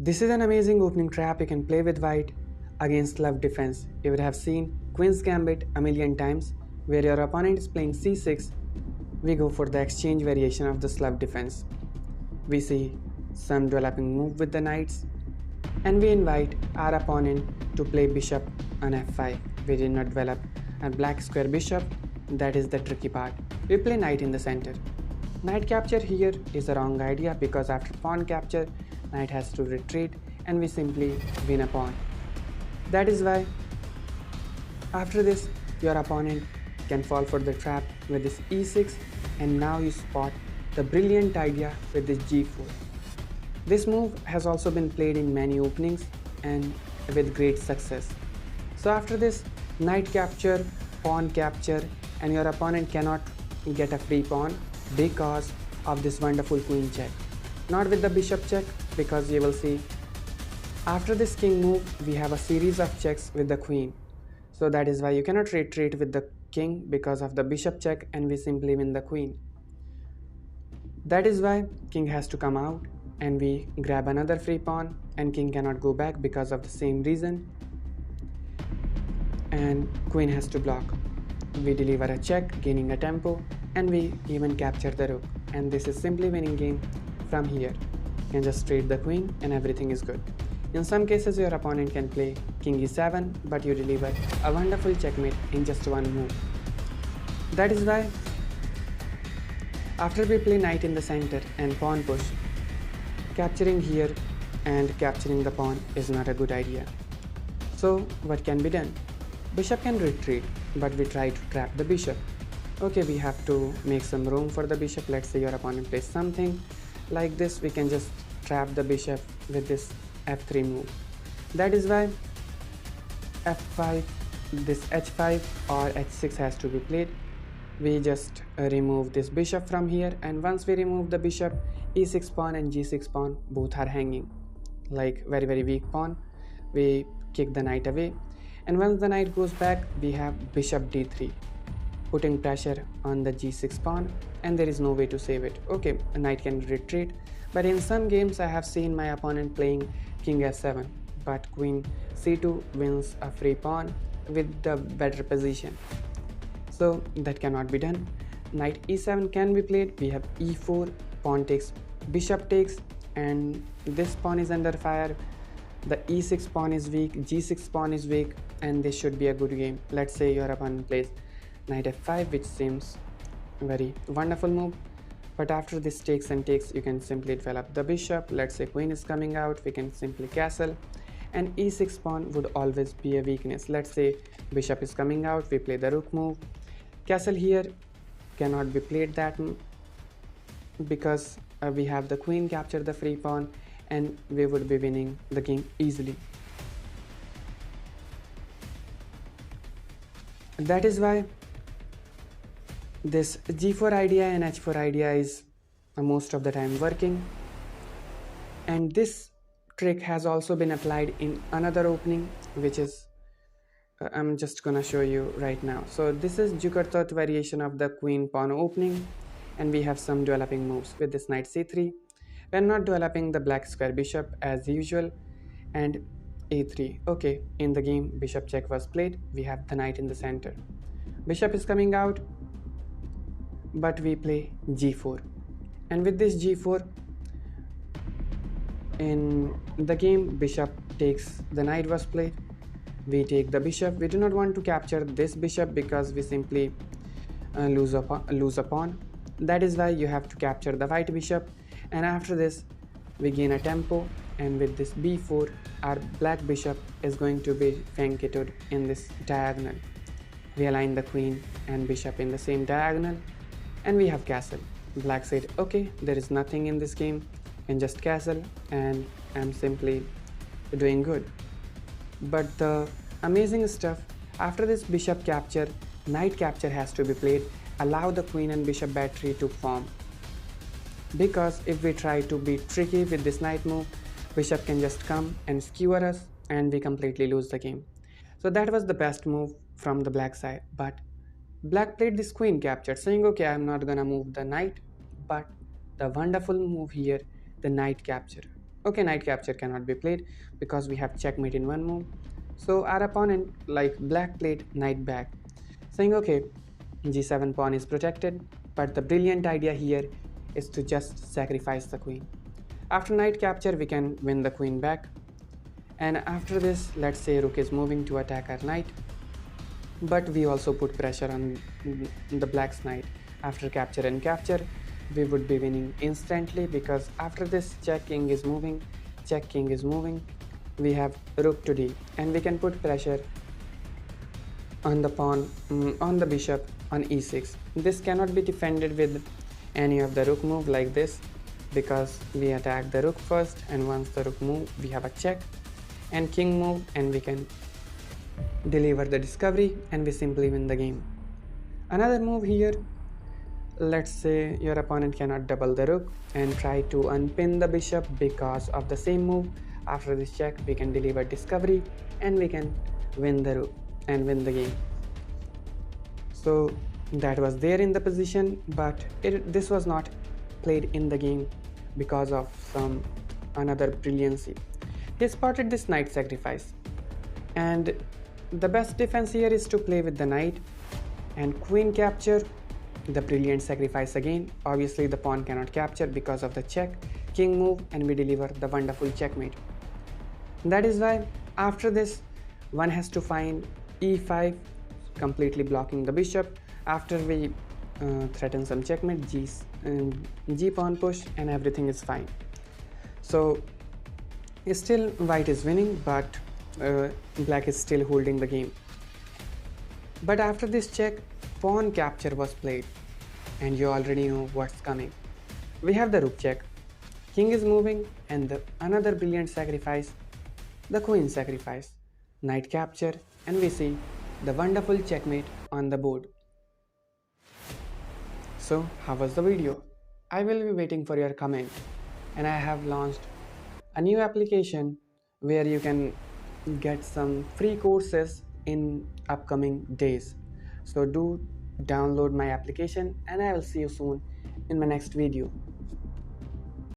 This is an amazing opening trap you can play with white against Slav defense. You would have seen Queen's Gambit a million times, where your opponent is playing c6. We go for the exchange variation of the Slav defense. We see some developing move with the knights, and we invite our opponent to play bishop on f5. We did not develop a black square bishop. That is the tricky part. We play knight in the center. Knight capture here is a wrong idea because after pawn capture, knight has to retreat and we simply win a pawn. That is why after this your opponent can fall for the trap with this e6, and now you spot the brilliant idea with this g4. This move has also been played in many openings and with great success. So after this, knight capture, pawn capture, and your opponent cannot get a free pawn because of this wonderful queen check. Not with the bishop check, because you will see after this king move we have a series of checks with the queen. So that is why you cannot retreat with the king because of the bishop check, and we simply win the queen. That is why king has to come out and we grab another free pawn, and king cannot go back because of the same reason, and queen has to block. We deliver a check, gaining a tempo, and we even capture the rook, and this is simply winning game from here. You can just trade the queen and everything is good. In some cases your opponent can play king e7, but you deliver a wonderful checkmate in just one move. That is why after we play knight in the center and pawn push, capturing here and capturing the pawn is not a good idea. So what can be done? Bishop can retreat, but we try to trap the bishop. Okay, we have to make some room for the bishop. Let's say your opponent plays something like this, we can just trap the bishop with this f3 move. That is why f5, this h5 or h6 has to be played. We just remove this bishop from here, and once we remove the bishop, e6 pawn and g6 pawn both are hanging like very weak pawn. We kick the knight away, and once the knight goes back we have bishop d3, putting pressure on the g6 pawn, and there is no way to save it. Okay, a knight can retreat, but in some games I have seen my opponent playing king f7, but queen c2 wins a free pawn with the better position. So that cannot be done. Knight e7 can be played. We have e4, pawn takes, bishop takes, and this pawn is under fire. The e6 pawn is weak, g6 pawn is weak, and this should be a good game. Let's say your opponent plays knight f5, which seems a very wonderful move, but after this takes and takes you can simply develop the bishop. Let's say queen is coming out, we can simply castle, and e6 pawn would always be a weakness. Let's say bishop is coming out, we play the rook move. Castle here cannot be played that because we have the queen capture the free pawn, and we would be winning the game easily. That is why this g4 idea and h4 idea is most of the time working, and this trick has also been applied in another opening, which is I'm just gonna show you right now. So this is Jukartot variation of the queen pawn opening, and we have some developing moves with this knight c3. We're not developing the black square bishop as usual, and a3. Okay, in the game bishop check was played. We have the knight in the center. Bishop is coming out, but we play g4, and with this g4 in the game bishop takes, the knight was played. We take the bishop. We do not want to capture this bishop because we simply lose a pawn. That is why you have to capture the white bishop, and after this we gain a tempo, and with this b4 our black bishop is going to be flanketed in this diagonal. We align the queen and bishop in the same diagonal, and we have castle. Black said okay, there is nothing in this game, and just castle, and I'm simply doing good. But the amazing stuff, after this bishop capture, knight capture has to be played. Allow the queen and bishop battery to form, because if we try to be tricky with this knight move, bishop can just come and skewer us and we completely lose the game. So that was the best move from the black side, but black played this queen capture, saying okay, I'm not gonna move the knight, but the wonderful move here, the knight capture. Okay, knight capture cannot be played because we have checkmate in one move. So our opponent, like black, played knight back, saying okay, g7 pawn is protected, but the brilliant idea here is to just sacrifice the queen. After knight capture, we can win the queen back. And after this, let's say rook is moving to attack our knight, but we also put pressure on the black's knight. After capture and capture, we would be winning instantly because after this check king is moving, we have rook to d, and we can put pressure on the pawn, on the bishop on e6. This cannot be defended with any of the rook move like this because we attack the rook first, and once the rook move, we have a check, and king move, and we can deliver the discovery, and we simply win the game. Another move here, let's say your opponent cannot double the rook and try to unpin the bishop because of the same move. After this check, we can deliver discovery and we can win the rook and win the game. So that was there in the position, but this was not played in the game because of some another brilliancy. He spotted this knight sacrifice, and the best defense here is to play with the knight and queen capture, the brilliant sacrifice again. Obviously the pawn cannot capture because of the check, king move, and we deliver the wonderful checkmate. That is why after this one has to find e5, completely blocking the bishop. After we threaten some checkmate, g pawn push, and everything is fine. So still white is winning, but black is still holding the game. But after this check, pawn capture was played, and you already know what's coming. We have the rook check, king is moving, and another brilliant sacrifice, the queen sacrifice, knight capture, and we see the wonderful checkmate on the board. So how was the video? I will be waiting for your comment, and I have launched a new application where you can get some free courses in upcoming days. So do download my application, and I will see you soon in my next video.